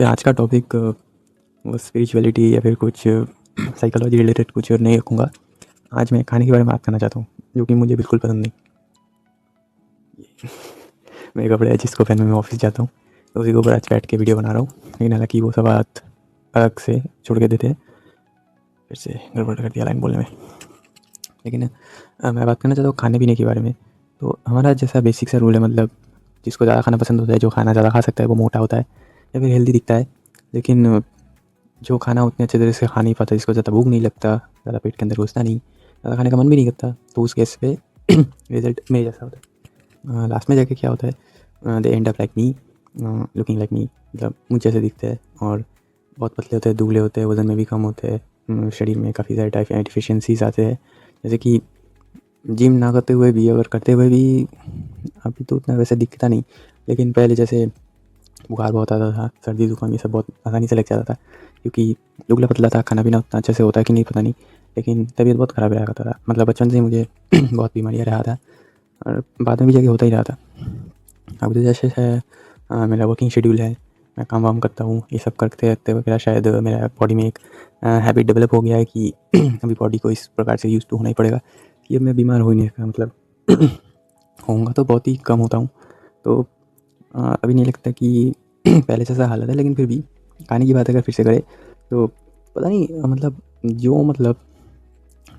आज का टॉपिक वो स्पिरिचुअलिटी या फिर कुछ साइकोलॉजी रिलेटेड कुछ नहीं रखूँगा। आज मैं खाने के बारे में बात करना चाहता हूँ, जो कि मुझे बिल्कुल पसंद नहीं। मेरे कपड़े हैं जिसको पहन मैं ऑफिस जाता हूँ, तो उसी के ऊपर आज बैठ के वीडियो बना रहा हूँ। लेकिन हालांकि वो सब बात अलग से छोड़ के देते हैं, फिर से गड़बड़ कर दिया लाइन बोलने में। लेकिन मैं बात करना चाहता हूँ खाने पीने के बारे में। तो हमारा जैसा बेसिक सा रूल है, मतलब जिसको ज़्यादा खाना पसंद होता है, जो खाना ज़्यादा खा सकता है वो मोटा होता है या फिर हेल्दी दिखता है। लेकिन जो खाना उतने अच्छे तरह से खा नहीं पाता, जिसको ज़्यादा भूख नहीं लगता, ज़्यादा पेट के अंदर घुसता नहीं, ज़्यादा खाने का मन भी नहीं करता, तो उस केस पे रिजल्ट मेरे जैसा होता है। लास्ट में जाके क्या होता है, they end up like me, looking like me, मतलब मुझ जैसे दिखते हैं और बहुत पतले होते हैं, दुबले होते हैं, वज़न में भी कम होते हैं, शरीर में काफ़ी सारे टाइप डिफिशियंसीज आते हैं। जैसे कि जिम ना करते हुए भी, अगर करते हुए भी अभी तो उतना वैसे दिखता नहीं, लेकिन पहले जैसे बुखार बहुत आता था, सर्दी जुकाम ये सब बहुत आसानी से लग जाता था, क्योंकि दुबला पतला था, खाना पीना उतना अच्छे से होता है कि नहीं पता नहीं, लेकिन तबीयत बहुत ख़राब रहा करता था। मतलब बचपन से ही मुझे बहुत बीमारियाँ रहा था और बाद में भी जाके होता ही रहा था। अब तो जैसे है मेरा वर्किंग शेड्यूल है, मैं काम वाम करता हूँ, ये सब करते करते वगैरह शायद मेरा बॉडी में एक हैबिट डेवलप हो गया है कि अभी बॉडी को इस प्रकार से यूज़ टू होना ही पड़ेगा कि अब मैं बीमार हो ही नहीं सकता। मतलब होऊंगा तो बहुत ही कम होता हूँ। तो अभी नहीं लगता कि पहले जैसा हालत है, लेकिन फिर भी खाने की बात अगर फिर से करें तो पता नहीं, मतलब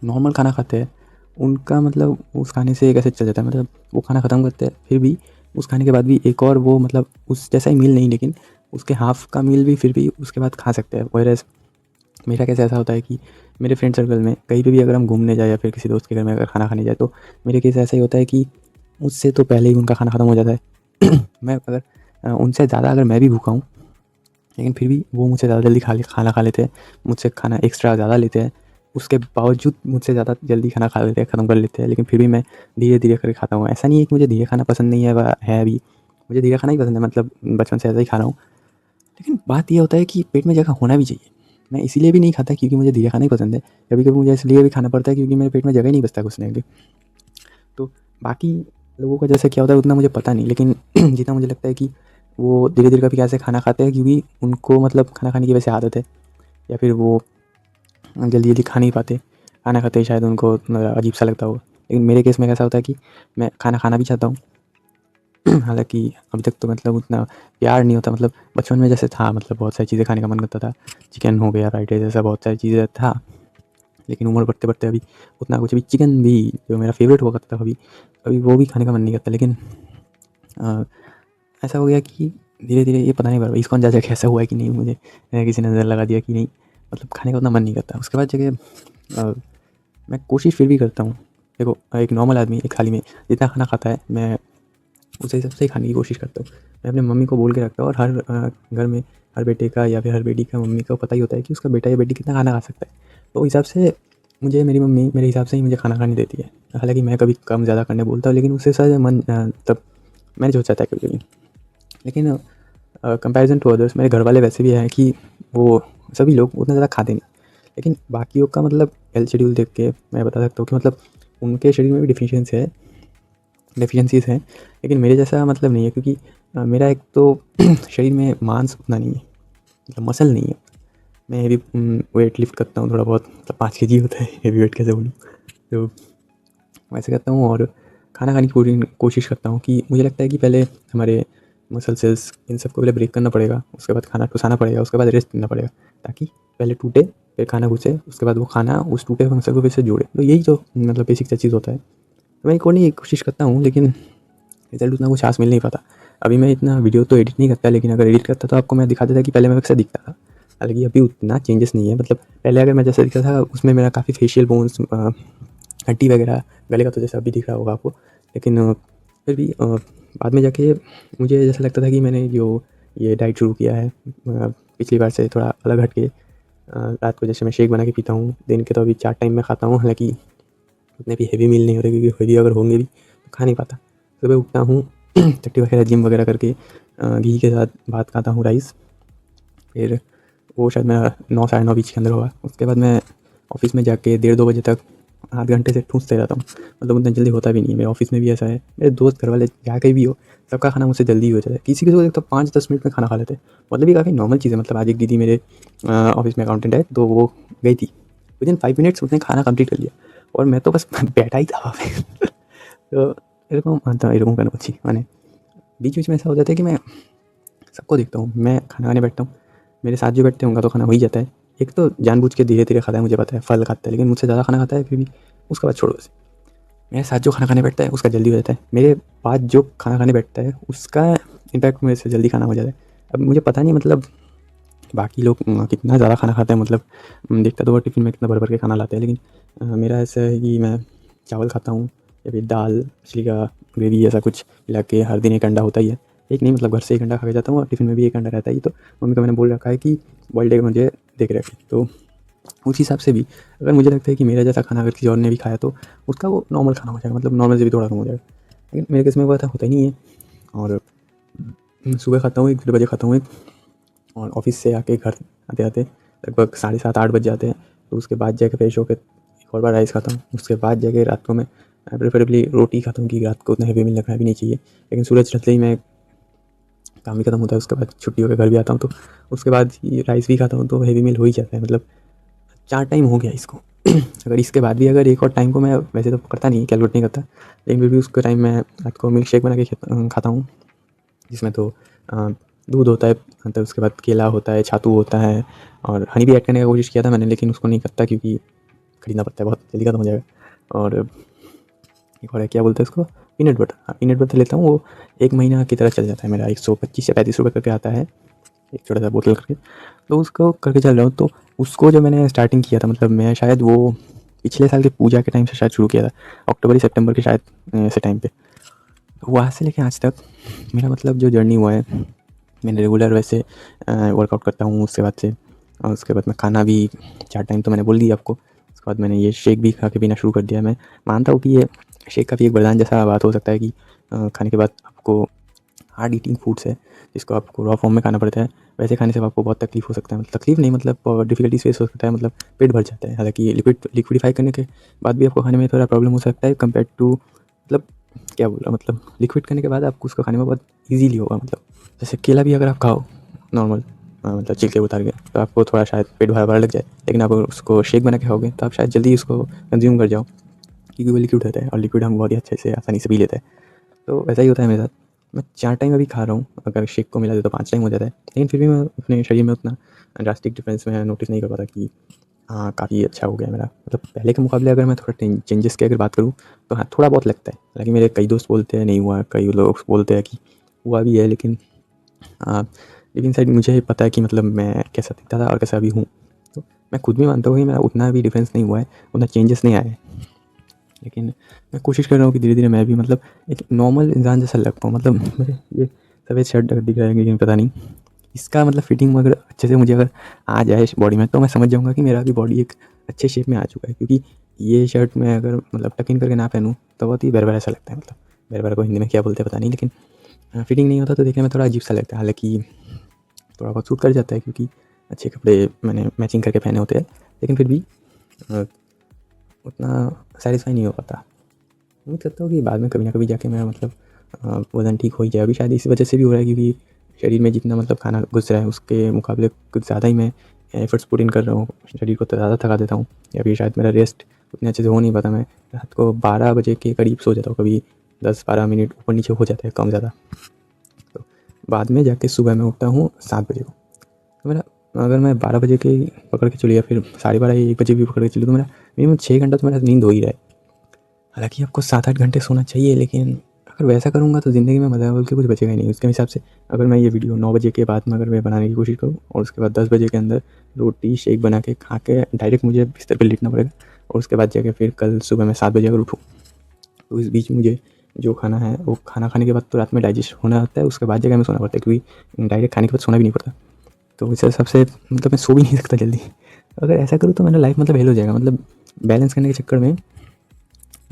नॉर्मल खाना खाते हैं उनका मतलब उस खाने से कैसे चल जाता है। मतलब वो खाना ख़त्म करते हैं, फिर भी उस खाने के बाद भी एक और वो, मतलब उस जैसा ही मील नहीं, लेकिन उसके हाफ़ का मील भी फिर भी उसके बाद खा सकते हैं। वैरएज़ मेरा कैसे ऐसा होता है कि मेरे फ्रेंड सर्कल में कहीं पे भी अगर हम घूमने जाए या फिर किसी दोस्त के घर में अगर खाना खाने जाए, तो मेरे केस ऐसा ही होता है कि मुझसे तो पहले ही उनका खाना ख़त्म हो जाता है। मैं अगर उनसे ज़्यादा अगर मैं भी भूखा हूँ, लेकिन फिर भी वो मुझसे ज़्यादा जल्दी खाना खा लेते हैं, मुझसे खाना एक्स्ट्रा ज़्यादा लेते हैं, उसके बावजूद मुझसे ज़्यादा जल्दी खाना खा लेते हैं, ख़त्म कर लेते हैं। लेकिन फिर भी मैं धीरे धीरे करके खाता हूँ। ऐसा नहीं है कि मुझे धीरे खाना पसंद नहीं है, वह है अभी, मुझे धीरे खाना ही पसंद है, मतलब बचपन से ऐसा ही खा रहा हूँ। लेकिन बात ये होता है कि पेट में जगह होना भी चाहिए। मैं इसीलिए भी नहीं खाता क्योंकि मुझे धीरे खाना ही पसंद है, कभी कभी मुझे इसलिए भी खाना पड़ता है क्योंकि मेरे पेट में जगह ही नहीं बचता घुसने के लिए। तो बाकी लोगों का जैसे क्या होता है उतना मुझे पता नहीं, लेकिन जितना मुझे लगता है कि वो धीरे धीरे कभी कैसे खाना खाते हैं, क्योंकि उनको मतलब खाना खाने की वैसे आदत है, या फिर वो जल्दी जल्दी खा नहीं पाते, खाना खाते ही शायद उनको अजीब सा लगता हो। लेकिन मेरे केस में कैसा होता है कि मैं खाना खाना भी चाहता हूँ। हालांकि अभी तक तो मतलब उतना प्यार नहीं होता, मतलब बचपन में जैसे था, मतलब बहुत सारी चीज़ें खाने का मन करता था, चिकन हो गया, फ्राइड राइस, ऐसा बहुत सारी चीज़ें था। लेकिन उम्र बढ़ते बढ़ते अभी उतना कुछ, अभी चिकन भी जो मेरा फेवरेट हुआ करता था अभी अभी वो भी खाने का मन नहीं करता। लेकिन अ, ऐसा हो गया कि धीरे धीरे ये पता नहीं पर इसको अंदाजा कैसा हुआ है कि नहीं, मुझे किसी ने नज़र लगा दिया कि नहीं, मतलब खाने का उतना मन नहीं करता। उसके बाद जगह मैं कोशिश फिर भी करता हूँ। देखो, एक नॉर्मल आदमी एक थाली में जितना खाना खाता है, मैं उस हिसाब से ही खाने की कोशिश करता हूँ। मैं अपने मम्मी को बोल के रखता हूँ, और हर घर में हर बेटे का या फिर हर बेटी का मम्मी को पता ही होता है कि उसका बेटा या बेटी कितना खाना खा सकता है। तो उस हिसाब से मुझे मेरी मम्मी मेरे हिसाब से ही मुझे खाना खाने देती है। हालाँकि मैं कभी कम ज़्यादा करने बोलता हूँ, लेकिन उससे शायद मन तब मैनेज हो जाता है कभी-कभी। लेकिन कंपैरिज़न टू अदर्स मेरे घर वाले वैसे भी हैं कि वो सभी लोग उतना ज़्यादा खाते नहीं। लेकिन बाकियों का मतलब हेल्थ शेड्यूल देख के मैं बता सकता हूँ कि मतलब उनके शरीर में भी डेफिशिएंसीज़ हैं, लेकिन मेरे जैसा मतलब नहीं है, क्योंकि मेरा एक तो शरीर में मांस उतना नहीं है, मतलब मसल नहीं है। मैं हेवी वेट लिफ्ट करता हूँ थोड़ा बहुत, मतलब 5 केजी होता है, हेवी वेट कैसे बोलूँ, तो वैसे करता हूँ। और खाना खाने की पूरी कोशिश करता हूँ कि मुझे लगता है कि पहले हमारे मसल सेल्स इन सबको पहले ब्रेक करना पड़ेगा, उसके बाद खाना ठुसाना पड़ेगा, उसके बाद रेस्ट देना पड़ेगा, ताकि पहले टूटे फिर खाना घुसे, उसके बाद वो खाना उस टूटे हुए मसल को फिर से जोड़े। तो यही जो मतलब बेसिक सा चीज़ होता है। तो मैं अकॉर्डिंग कोशिश करता हूँ, लेकिन रिजल्ट उतना कुछ खास मिल नहीं पाता। अभी मैं इतना वीडियो तो एडिट नहीं करता, लेकिन अगर एडिट करता तो आपको मैं दिखा देता कि पहले मैं कैसा दिखता था। हालाँकि अभी उतना चेंजेस नहीं है, मतलब पहले अगर मैं जैसा दिखता था उसमें मेरा काफ़ी फेशियल बोन्स, हड्डी वगैरह, गले का तो जैसा अभी दिख रहा होगा आपको। लेकिन फिर भी बाद में जाके मुझे जैसा लगता था कि मैंने जो ये डाइट शुरू किया है पिछली बार से थोड़ा अलग हट के, रात को जैसे मैं शेक बना के पीता हूँ, दिन के तो अभी 4 टाइम मैं खाता हूँ। हालाँकि उतने भी हेवी मील नहीं होते, क्योंकि हेवी अगर होंगे भी तो खा नहीं पाता। सुबह उठता हूँ चट्टी वगैरह जिम वगैरह करके, घी के साथ भात खाता हूँ, राइस। फिर वो शायद मेरा 9 साढ़े 9 बीच के अंदर होगा। उसके बाद मैं ऑफिस में जाके 1:30-2 बजे तक आध घंटे से ठूंसते रहता हूँ, मतलब उतना जल्दी होता भी नहीं है। मेरे ऑफिस में भी ऐसा है, मेरे दोस्त घर वाले जहाँ कहीं भी हो, सबका खाना मुझसे जल्दी हो जाता है। किसी किसी को तो 5-10 मिनट में खाना खा लेते हैं, मतलब ये काफ़ी नॉर्मल चीज़ है। मतलब आज एक दीदी मेरे ऑफिस में अकाउंटेंट है, तो वो गई थी, विदिन 5 मिनट्स उसने खाना कंप्लीट कर लिया, और मैं तो बस बैठा ही था वहाँ पे। तो एरकम मानता एरकम करना अच्छी माने बीच बीच में ऐसा हो जाता है कि मैं सबको देखता हूँ, मैं खाना खाने बैठता हूँ, मेरे साथ जो बैठते हैं उनका तो खाना हो ही जाता है। एक तो जानबूझ के धीरे धीरे खाता है, मुझे पता है, फल खाता है, लेकिन मुझसे ज़्यादा खाना खाता है फिर भी। उसके बाद छोड़ो उसे। मेरे साथ जो खाना खाने बैठता है उसका जल्दी हो जाता है, मेरे बाद जो खाना खाने बैठता है उसका इम्पैक्ट मेरे से जल्दी खाना हो जाता है। अब मुझे पता नहीं मतलब बाकी लोग कितना ज़्यादा खाना खाते हैं, मतलब देखता तो वो टिफ़िन में कितना भर भर के खाना लाते हैं, लेकिन मेरा ऐसा है कि मैं चावल खाता हूँ या फिर दाल मछली का ग्रेवी ऐसा कुछ मिला के। हर दिन एक अंडा होता ही है, एक नहीं मतलब घर से एक अंडा खा के जाता हूँ, और टिफ़िन में भी एक अंडा रहता है ही। तो मम्मी को मैंने बोल रखा है कि बॉइल्ड एग मुझे देख रखे, तो उस हिसाब से भी अगर मुझे लगता है कि मेरा जैसा खाना अगर किसी और ने भी खाया तो उसका वो नॉर्मल खाना हो जाएगा, मतलब नॉर्मल से भी थोड़ा कम हो जाएगा। लेकिन मेरे केस में वो ऐसा होता ही नहीं है। और सुबह खाता हूँ 1-1:30 बजे खाता हूँ, और ऑफिस से आके घर आते आते लगभग 7:30-8 बज जाते हैं। तो उसके बाद जाके फ्रेश होकर एक और बार राइस खाता हूँ। उसके बाद जाके रात को मैं प्रेफरेबली रोटी खाता हूँ, कि रात को उतना हेवी मील रखना भी नहीं चाहिए। लेकिन सूरज ढलते ही मैं काम भी खत्म होता है, उसके बाद छुट्टी होकर घर भी आता हूँ, तो उसके बाद ही राइस भी खाता हूँ, तो हेवी मील हो ही जाता है। मतलब 4 टाइम हो गया इसको। अगर इसके बाद भी अगर एक और टाइम को मैं वैसे तो करता नहीं, कैलकुलेट नहीं करता, लेकिन फिर भी उसके टाइम मैं रात को मिल्क शेक बना के खाता हूँ, जिसमें तो दूध होता है, मतलब उसके बाद केला होता है, छातू होता है, और हनी भी ऐड करने का कोशिश किया था मैंने, लेकिन उसको नहीं करता क्योंकि खरीदना पड़ता है, बहुत जल्दी खत्म हो जाएगा। और एक और है, क्या बोलते हैं उसको, पीनट बटर। हाँ, पीनट बटर लेता हूँ, वो 1 महीना की तरह चल जाता है मेरा। 125 या 35 रुपये करके आता है, एक छोटा सा बोतल करके, तो उसको करके चल रहा हूँ। तो उसको जब मैंने स्टार्टिंग किया था, मतलब मैं शायद वो पिछले साल की पूजा के टाइम से शायद शुरू किया था, अक्टूबर या सितंबर के शायद ऐसे टाइम पे। तो वहाँ से लेके आज तक मेरा मतलब जो जर्नी हुआ है, मैंने रेगुलर वैसे वर्कआउट करता हूँ उसके बाद से, और उसके बाद मैं खाना भी 4 टाइम तो मैंने बोल दिया आपको। उसके बाद मैंने ये शेक भी खा के पीना शुरू कर दिया। मैं मानता हूँ कि ये शेक का भी एक वरदान जैसा बात हो सकता है, कि खाने के बाद आपको हार्ड ईटिंग फूड्स है जिसको आपको रॉ फॉर्म में खाना पड़ता है, वैसे खाने से आपको बहुत तकलीफ हो सकता है, मतलब तकलीफ नहीं, मतलब डिफिकल्टीज फेस हो सकता है, मतलब पेट भर जाता है। हालांकि लिक्विडिफाई करने के बाद भी आपको खाने में थोड़ा प्रॉब्लम हो सकता है कंपेयर टू, मतलब क्या बोल रहा, मतलब लिक्विड करने के बाद आपको उसको खाने में बहुत ईजीली होगा। मतलब जैसे केला भी अगर आप खाओ नॉर्मल, मतलब छिलके उतार के, तो आपको थोड़ा शायद पेट भरा भरा लग जाए, लेकिन आप उसको शेक बना के खाओगे तो आप शायद जल्दी उसको कंज्यूम कर जाओ, क्योंकि वो लिक्विड होता है, और लिक्विड हम बहुत ही अच्छे से आसानी से पी लेते हैं। तो वैसा ही होता है मेरे साथ। मैं 4 टाइम अभी खा रहा हूँ, अगर शेक को मिला दे तो 5 टाइम हो जाता है, लेकिन फिर भी मैं अपने शरीर में उतना ड्रास्टिक डिफरेंस मैं नोटिस नहीं कर पाता कि हाँ काफ़ी अच्छा हो गया मेरा। मतलब पहले के मुकाबले अगर मैं थोड़ा चेंजेस की अगर बात करूँ तो हाँ थोड़ा बहुत लगता है। हालांकि मेरे कई दोस्त बोलते हैं नहीं हुआ, कई लोग बोलते हैं कि हुआ भी है, लेकिन लेकिन शायद मुझे पता है कि मतलब मैं कैसा दिखता था और कैसा अभी हूँ। तो मैं खुद भी मानता हूँ कि मेरा उतना भी डिफरेंस नहीं हुआ है, उतना चेंजेस नहीं आया है, लेकिन मैं कोशिश कर रहा हूँ कि धीरे धीरे मैं भी मतलब एक नॉर्मल इंसान जैसा लग पाऊँ। मतलब मेरे ये सफ़ेद शर्ट अगर दिख रहा है, लेकिन पता नहीं इसका मतलब फिटिंग अगर अच्छे से मुझे अगर आ जाए इस बॉडी में, तो मैं समझ जाऊँगा कि मेरा भी बॉडी एक अच्छे शेप में आ चुका है। क्योंकि ये शर्ट मैं अगर मतलब टक इन करके ना पहनूँ तो बहुत ही बेरबर ऐसा लगता है, मतलब बेरबर को हिंदी में क्या बोलते हैं पता नहीं, लेकिन फिटिंग नहीं होता तो देखने में थोड़ा अजीब सा लगता है। हालाँकि थोड़ा बहुत सूट कर जाता है क्योंकि अच्छे कपड़े मैंने मैचिंग करके पहने होते हैं, लेकिन फिर भी उतना सेटिस्फाई नहीं हो पाता। उम्मीद करता हूँ कि बाद में कभी ना कभी जाके मेरा मतलब वज़न ठीक हो ही जाए। अभी शायद इसी वजह से भी हो रहा है क्योंकि शरीर में जितना मतलब खाना घुस रहा है उसके मुकाबले कुछ ज़्यादा ही मैं एफर्ट्स पुट इन कर रहा हूँ, शरीर को तो ज़्यादा थका देता हूँ, या फिर शायद मेरा रेस्ट उतने अच्छे से हो नहीं पाता। मैं रात को 12 बजे के करीब सो जाता हूँ, कभी 10-12 मिनट ऊपर नीचे हो जाता है कम ज़्यादा। तो बाद में जाके सुबह मैं उठता हूँ 7 बजे को। तो मेरा अगर मैं 12 बजे के पकड़ के चलूँ या फिर 12:30 या 1 बजे भी पकड़ के चलूँ, तो मेरा मिनिमम 6 घंटा तो मेरा नींद हो ही रहा है। हालाँकि आपको 7-8 घंटे सोना चाहिए, लेकिन अगर वैसा करूँगा तो ज़िंदगी में मज़ा बोल के कुछ बचेगा ही नहीं। उसके हिसाब से अगर मैं ये वीडियो 9 बजे के बाद में अगर मैं बनाने की कोशिश करूँ, और उसके बाद 10 बजे के अंदर रोटी शेक बना के खा के डायरेक्ट मुझे बिस्तर पे लेटना पड़ेगा, और उसके बाद जाके फिर कल सुबह मैं 7 बजे अगर उठूँ, तो इस बीच मुझे जो खाना है वो खाना खाने के बाद तो रात में डाइजेस्ट होना होता है, उसके बाद जगह में सोना पड़ता है, क्योंकि डायरेक्ट खाने के बाद सोना भी नहीं पड़ता। तो इस हिसाब से मतलब मैं सो भी नहीं सकता जल्दी। अगर ऐसा करूँ तो मेरा लाइफ मतलब हेल हो जाएगा। मतलब बैलेंस करने के चक्कर में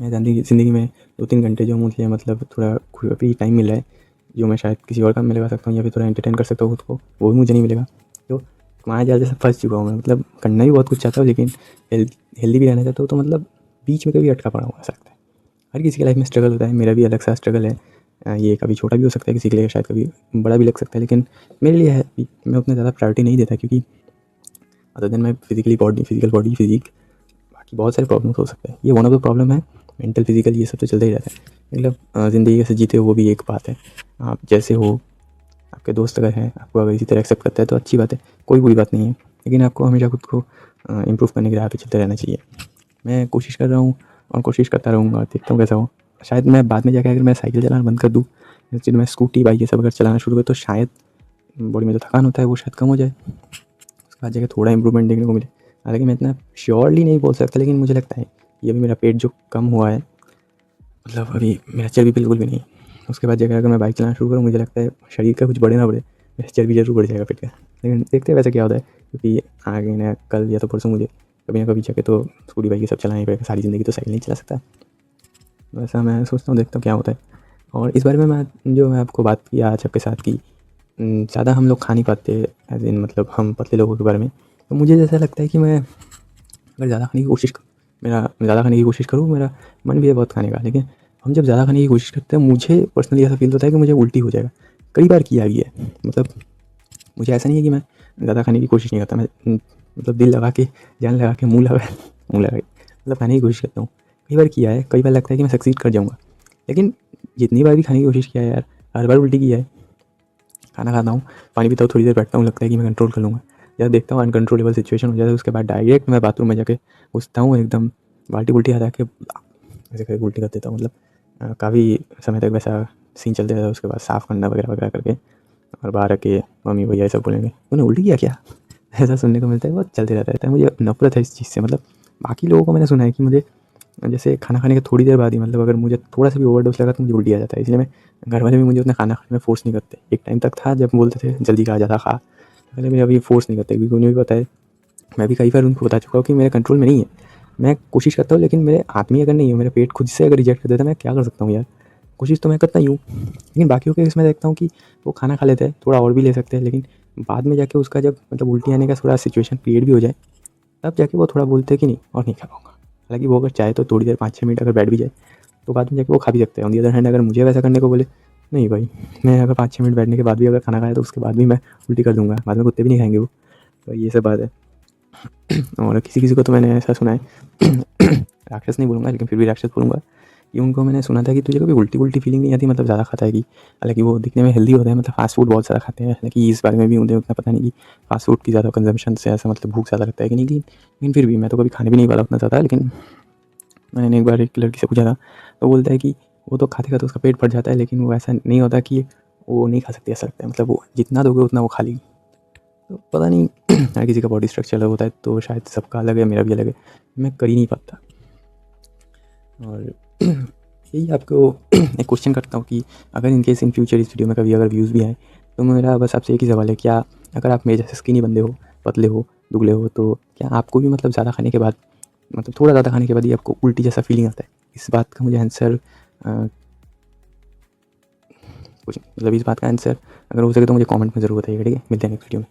मैं ज़िंदगी में 2-3 घंटे जो मुझे मतलब थोड़ा फ्री टाइम मिल रहा है, जो मैं शायद किसी और काम में लगा सकता हूँ या फिर थोड़ा एंटरटेन कर सकता हूँ खुद को, वो भी मुझे नहीं मिलेगा। तो माया जाल जैसा फंस चुका हूँ मैं। मतलब करना भी बहुत कुछ चाहता हूँ, लेकिन हेल्दी भी रहना चाहता हूँ, तो मतलब बीच में कभी अटका पड़ा हुआ ऐसा लगता है। हर किसी की लाइफ में स्ट्रगल होता है, मेरा भी अलग सा स्ट्रगल है। ये कभी छोटा भी हो सकता है किसी के लिए, शायद कभी बड़ा भी लग सकता है, लेकिन मेरे लिए है कि मैं उतना ज़्यादा प्रायोरिटी नहीं देता, क्योंकि other than my physical body physique, बाकी बहुत सारे प्रॉब्लम्स हो सकते हैं। ये वन ऑफ द प्रॉब्लम है, मेंटल फिजिकल ये सब तो चलता ही रहता है। मतलब ज़िंदगी कैसे जीते हो वो भी एक बात है। आप जैसे हो, आपके दोस्त अगर हैं, आपको अगर इसी तरह एक्सेप्ट करता है तो अच्छी बात है, कोई बुरी बात नहीं है, लेकिन आपको हमेशा खुद को इम्प्रूव करने की राह पे चलते रहना चाहिए। मैं कोशिश कर रहा हूँ और कोशिश करता रहूँगा, देखता हूँ कैसा हो। शायद मैं बाद में जाकर अगर मैं साइकिल चलाना बंद कर दूँ, जैसे मैं स्कूटी बाइक ये सब अगर चलाना शुरू करूँ, तो शायद बॉडी में जो थकान होता है वो शायद कम हो जाए, उसके बाद जाकर थोड़ा इंप्रूवमेंट देखने को मिले। हालांकि मैं इतना श्योरली नहीं बोल सकता, लेकिन मुझे लगता है कि अभी मेरा पेट जो कम हुआ है, मतलब अभी मेरा चर्बी बिल्कुल भी नहीं, उसके बाद जाकर अगर मैं बाइक चलाना शुरू करूँ, मुझे लगता है शरीर का कुछ बढ़े ना बढ़े, मेरा चर्बी जरूर बढ़ जाएगा पेट का। लेकिन देखते हैं वैसे क्या होता है, क्योंकि आगे ना कल या तो परसों मुझे कभी ना कभी जाके तो स्कूटी बाइक ये सब चलाना ही पड़ेगा, सारी ज़िंदगी तो साइकिल नहीं चला सकता। वैसा मैं सोचता हूँ, देखता हूँ क्या होता है। और इस बारे में मैं आपको बात की आज आपके साथ की, ज़्यादा हम लोग खा नहीं पाते, एज इन मतलब हम पतले लोगों के बारे में। तो मुझे जैसा लगता है कि मैं अगर ज़्यादा खाने की कोशिश करूँ, मेरा मन भी है बहुत खाने का, लेकिन हम जब ज़्यादा खाने की कोशिश करते हैं, मुझे पर्सनली ऐसा फील होता है कि मुझे उल्टी हो जाएगा। कई बार किया भी है, मतलब मुझे ऐसा नहीं है कि मैं ज़्यादा खाने की कोशिश नहीं करता, मैं मतलब दिल लगा के, जान लगा के, मुँह लगा के मतलब खाने की कोशिश करता हूँ। कई बार किया है, कई बार लगता है कि मैं सक्सीड कर जाऊँगा, लेकिन जितनी बार भी खाने की कोशिश किया है यार, हर बार उल्टी किया है। खाना खाता हूँ, पानी पीता हूँ, थोड़ी देर बैठता हूँ, लगता है कि मैं कंट्रोल कर लूँगा, जब देखता हूँ अनकंट्रोलेबल सिचुएशन हो जाता है, उसके बाद डायरेक्ट मैं बाथरूम में जाके घुसता हूँ, एकदम बाल्टी बुल्टी हटा के ऐसे करके उल्टी कर देता हूँ। मतलब काफ़ी समय तक वैसा सीन चलते रहता है, उसके बाद साफ़ करना वगैरह वगैरह करके, और बाहर आके मम्मी भैया ये सब बोलेंगे तूने उल्टी किया क्या, ऐसा सुनने को मिलता है, बहुत चलते रहता है। मुझे नफरत है इस चीज़ से। मतलब बाकी लोगों को मैंने सुना है कि मुझे जैसे खाना खाने के थोड़ी देर बाद ही, मतलब अगर मुझे थोड़ा सा भी ओवरडोज लगा तो मुझे उल्टी आ जाता है, इसलिए मैं, घर वाले भी मुझे उतना खाना खाने में फ़ोर्स नहीं करते। एक टाइम तक था जब बोलते थे जल्दी खा, ज़्यादा खा, पहले मैं अभी फ़ोर्स नहीं करते, क्योंकि उन्हें भी पता है, मैं भी कई बार उनको बता चुका हूँ कि मेरे कंट्रोल में नहीं है। मैं कोशिश करता हूँ, लेकिन मेरे हाथ में अगर नहीं है, मेरा पेट खुद से अगर रिजेक्ट कर देता है, मैं क्या कर सकता हूँ यार। कोशिश तो मैं करता ही हूँ, लेकिन बाकियों के इसमें देखता हूँ कि वो खाना खा लेते हैं, थोड़ा और भी ले सकते हैं, लेकिन बाद में जाके उसका जब मतलब उल्टी आने का थोड़ा सिचुएशन क्रिएट भी हो जाए, तब जाके वो थोड़ा बोलते हैं कि नहीं और नहीं खा पाऊँगा। हालाँकि वो अगर चाहे तो थोड़ी देर 5-6 मिनट अगर बैठ भी जाए, तो बाद में जाके वो खा भी सकते हैं। ऑन दी अदर हैंड अगर मुझे वैसा करने को बोले, नहीं भाई, मैं अगर 5-6 मिनट बैठने के बाद भी अगर खाना खाया, तो उसके बाद भी मैं उल्टी कर दूँगा, बाद में कुत्ते भी नहीं खाएँगे वो। तो ये सब बात है। और किसी-किसी को तो मैंने ऐसा सुना है, राक्षस नहीं बोलूँगा, लेकिन फिर भी राक्षस बोलूँगा, कि उनको मैंने सुना था कि तुझे कभी उल्टी-वुल्टी फीलिंग नहीं आती, मतलब ज़्यादा खाता है कि, हालाँकि वो दिखने में हेल्दी होते हैं, मतलब फ़ास्ट फूड बहुत ज़्यादा खाते हैं। हालाँकि इस बारे में भी मुझे उतना पता नहीं कि फ़ास्ट फूड की ज़्यादा कंज़म्पशन से ऐसा मतलब भूख ज़्यादा लगता है कि नहीं, लेकिन फिर भी मैं तो कभी खाने भी नहीं वाला उतना ज़्यादा। लेकिन मैंने एक बार एक लड़की से पूछा था, तो बोलता है कि वो तो खाते-खाते उसका पेट भर जाता है, लेकिन वो ऐसा नहीं होता कि वो नहीं खा सकती, ऐसा लगता है। मतलब वो जितना दोगे उतना वो खा लेगी। तो पता नहीं, हर किसी का बॉडी स्ट्रक्चर अलग होता है, तो शायद सबका अलग है, मेरा भी अलग है, मैं कर ही नहीं पाता। और यही आपको एक क्वेश्चन करता हूँ कि अगर इन केस इन फ्यूचर इस वीडियो में कभी अगर व्यूज़ भी आए, तो मेरा बस आपसे एक ही सवाल है, क्या अगर आप मेरे जैसे स्किनी बंदे हो, पतले हो, दुबले हो, तो क्या आपको भी मतलब ज़्यादा खाने के बाद, मतलब थोड़ा ज़्यादा खाने के बाद ही आपको उल्टी जैसा फीलिंग आता है? इस बात का मुझे आंसर कुछ मतलब इस बात का आंसर अगर हो सके तो मुझे कमेंट में ज़रूर बताइएगा, ठीक है? मिलते हैं नेक्स्ट वीडियो में।